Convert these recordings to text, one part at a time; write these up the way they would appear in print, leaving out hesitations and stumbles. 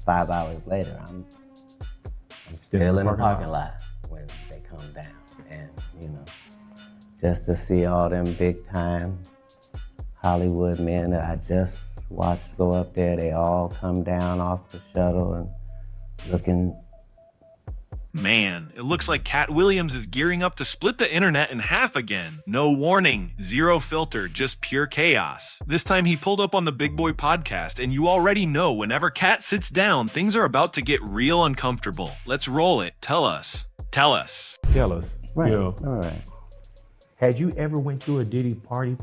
5 hours later, I'm still in the parking lot when they come down. And, you know, just to see all them big time Hollywood men that I just watched go up there, they all come down off the shuttle and looking. Man, it looks like Katt Williams is gearing up to split the internet in half again. No warning, zero filter, just pure chaos. This time he pulled up on the Big Boy podcast, and you already know whenever Katt sits down, things are about to get real uncomfortable. Let's roll it. Tell us. Tell us. Tell us. Right, You know, all right. had you ever went to a Diddy party?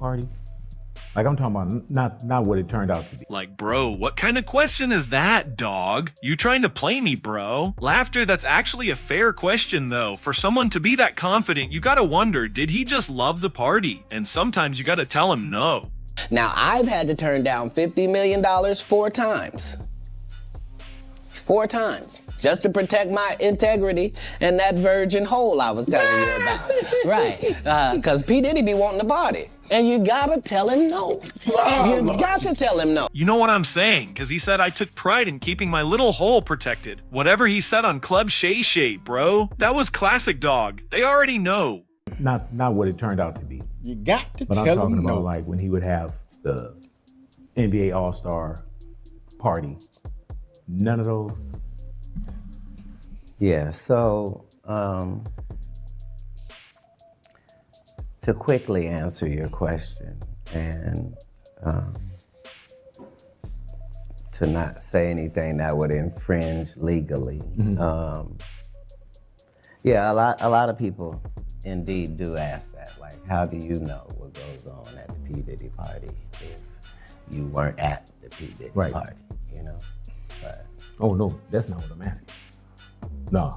Like, I'm talking about not what it turned out to be. Like, bro, what kind of question is that, dog? You trying to play me, bro? Laughter, that's actually a fair question, though. For someone to be that confident, you gotta wonder, did he just love the party? And sometimes you gotta tell him no. Now, I've had to turn down $50 million 4 times. 4 times. Just to protect my integrity and that virgin hole I was telling you about. Right. Because P. Diddy be wanting to party. And you gotta tell him no. You got to tell him no. You know what I'm saying, because he said I took pride in keeping my little hole protected. Whatever he said on Club Shay Shay, bro. That was classic, dog. They already know. Not what it turned out to be. You got to But tell I'm talking them about no. like when he would have the NBA All-Star party. None of those. Yeah, so to quickly answer your question and to not say anything that would infringe legally. Yeah, a lot of people indeed do ask that. Like, how do you know what goes on at the P. Diddy party if you weren't at the P. Diddy party, you know? But, Oh no, that's not what I'm asking. No,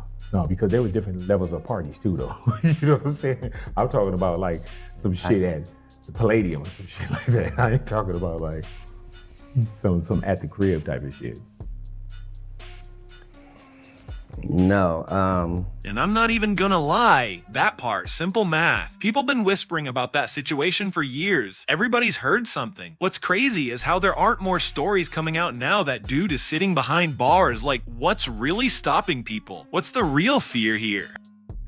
because there were different levels of parties too, though. You know what I'm saying? I'm talking about like some shit at the Palladium or some shit like that. I ain't talking about like some at the crib type of shit. no, And I'm not even gonna lie, that part, simple math. People been whispering about that situation for years. Everybody's heard something. What's crazy is how there aren't more stories coming out now that dude is sitting behind bars. Like, what's really stopping people? What's the real fear here?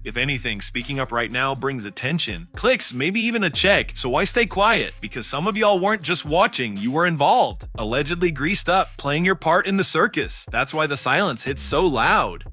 If anything, speaking up right now brings attention, clicks, maybe even a check, so why stay quiet? Because some of y'all weren't just watching, you were involved. Allegedly greased up, playing your part in the circus. That's why the silence hits so loud.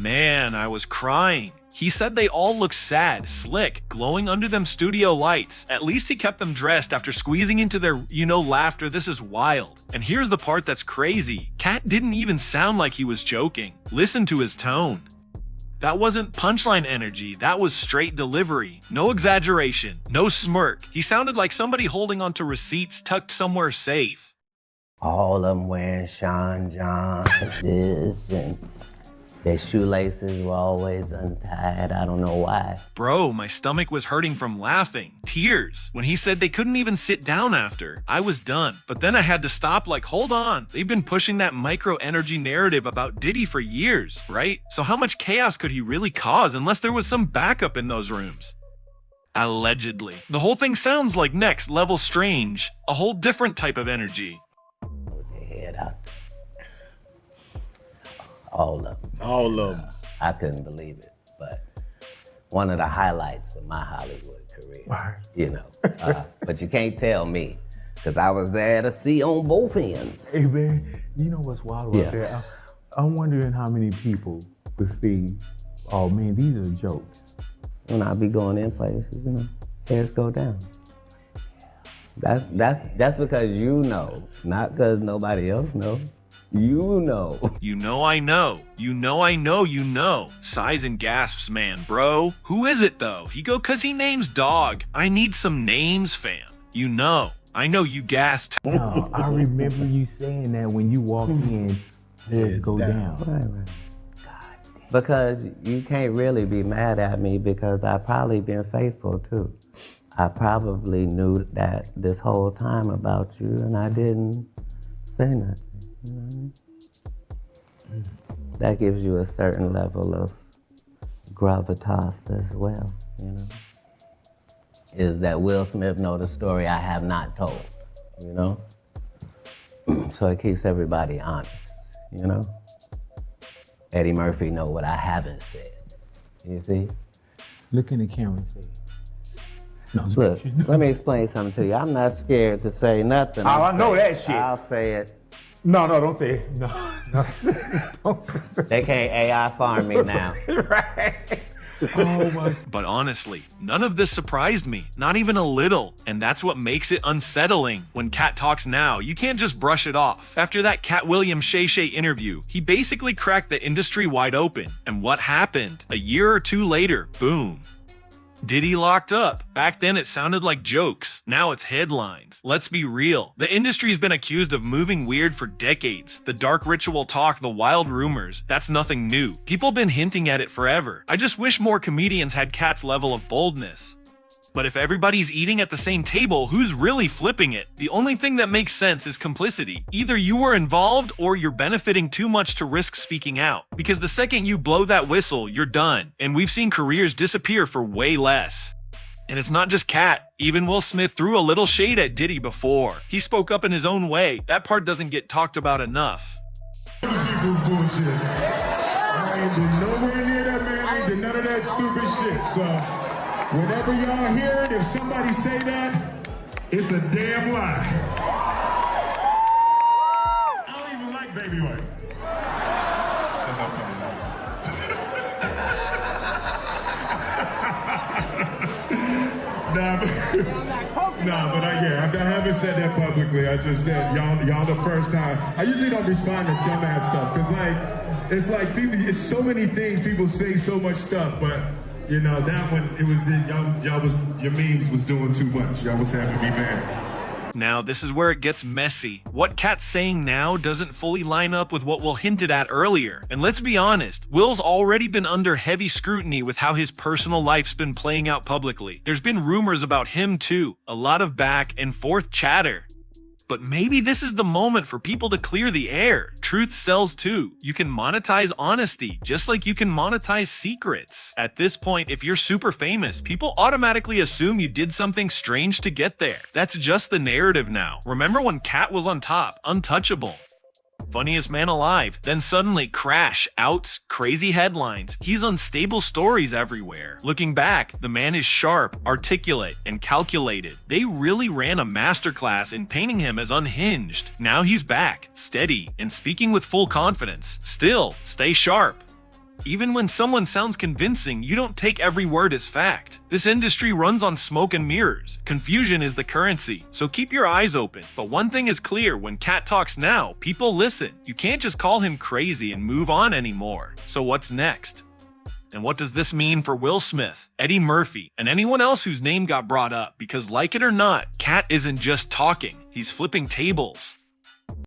Man, I was crying. He said they all look sad, slick, glowing under them studio lights. At least he kept them dressed after squeezing into their, laughter. This is wild. And here's the part that's crazy. Katt didn't even sound like he was joking. Listen to his tone. That wasn't punchline energy, that was straight delivery. No exaggeration, no smirk. He sounded like somebody holding onto receipts tucked somewhere safe. all of them wearing Sean John, this and Their shoelaces were always untied. I don't know why. Bro, my stomach was hurting from laughing. Tears. When he said they couldn't even sit down after, I was done. But then I had to stop like, hold on. They've been pushing that micro-energy narrative about Diddy for years, right? So how much chaos could he really cause unless there was some backup in those rooms? Allegedly. The whole thing sounds like next level strange. A whole different type of energy. With their head out. All of them. All of them. I couldn't believe it, but one of the highlights of my Hollywood career, Right. you know. But you can't tell me, because I was there to see on both ends. Hey man, you know what's wild about Yeah. that? I'm wondering how many people would think, oh man, these are jokes. When I be going in places, you know, heads go down. That's because you know, not because nobody else knows. You know. You know I know. You know I know you know. Sighs and gasps, man, bro. Who is it though? He go cause he names dog. I need some names, fam. You know. I know you gassed. No, I remember you saying that when you walked in, heads go down. Right. Because you can't really be mad at me because I probably been faithful too. I probably knew that this whole time about you and I didn't say nothing. You know what I mean? That gives you a certain level of gravitas as well, you know? Is that Will Smith know the story I have not told, you know? So it keeps everybody honest, you know? Eddie Murphy know what I haven't said, you see? Look in the camera and say, no, I'm Look, joking. let me explain something to you. I'm not scared to say nothing. Oh, I know Say that shit. I'll say it. No, don't say it. No. Don't say it. They can't AI farm me now. Right. Oh my. But honestly, none of this surprised me, not even a little. And that's what makes it unsettling. When Katt talks now, you can't just brush it off. After that Katt Williams Shay interview, he basically cracked the industry wide open. And what happened? A year or two later, boom. Diddy locked up. Back then it sounded like jokes. Now it's headlines. Let's be real. The industry's been accused of moving weird for decades. The dark ritual talk, the wild rumors, that's nothing new. People been hinting at it forever. I just wish more comedians had Katt's level of boldness. But if everybody's eating at the same table, who's really flipping it? The only thing that makes sense is complicity. Either you were involved or you're benefiting too much to risk speaking out. Because the second you blow that whistle, you're done. And we've seen careers disappear for way less. And it's not just Katt. Even Will Smith threw a little shade at Diddy before. He spoke up in his own way. That part doesn't get talked about enough. Bullshit. I ain't been nowhere near that man. I ain't did none of that stupid shit. So whenever y'all hear it, if somebody say that, it's a damn lie. I don't even like Baby White. But I haven't said that publicly. I just said y'all the first time. I usually don't respond to dumbass stuff because it's like people. It's so many things people say so much stuff, but you know that one it was your memes was doing too much. Y'all was having me mad. Now, this is where it gets messy. What Katt's saying now doesn't fully line up with what Will hinted at earlier. And let's be honest, Will's already been under heavy scrutiny with how his personal life's been playing out publicly. There's been rumors about him too, a lot of back and forth chatter. But maybe this is the moment for people to clear the air. Truth sells too. You can monetize honesty, just like you can monetize secrets. At this point, if you're super famous, people automatically assume you did something strange to get there. That's just the narrative now. Remember when Katt was on top, untouchable? Funniest man alive. Then suddenly crash, outs, crazy headlines. He's unstable stories everywhere. Looking back, the man is sharp, articulate, and calculated. They really ran a masterclass in painting him as unhinged. Now he's back, steady, and speaking with full confidence. Still, stay sharp. Even when someone sounds convincing, you don't take every word as fact. This industry runs on smoke and mirrors. Confusion is the currency, so keep your eyes open. But one thing is clear, when Katt talks now, people listen. You can't just call him crazy and move on anymore. So what's next? And what does this mean for Will Smith, Eddie Murphy, and anyone else whose name got brought up? Because like it or not, Katt isn't just talking, he's flipping tables.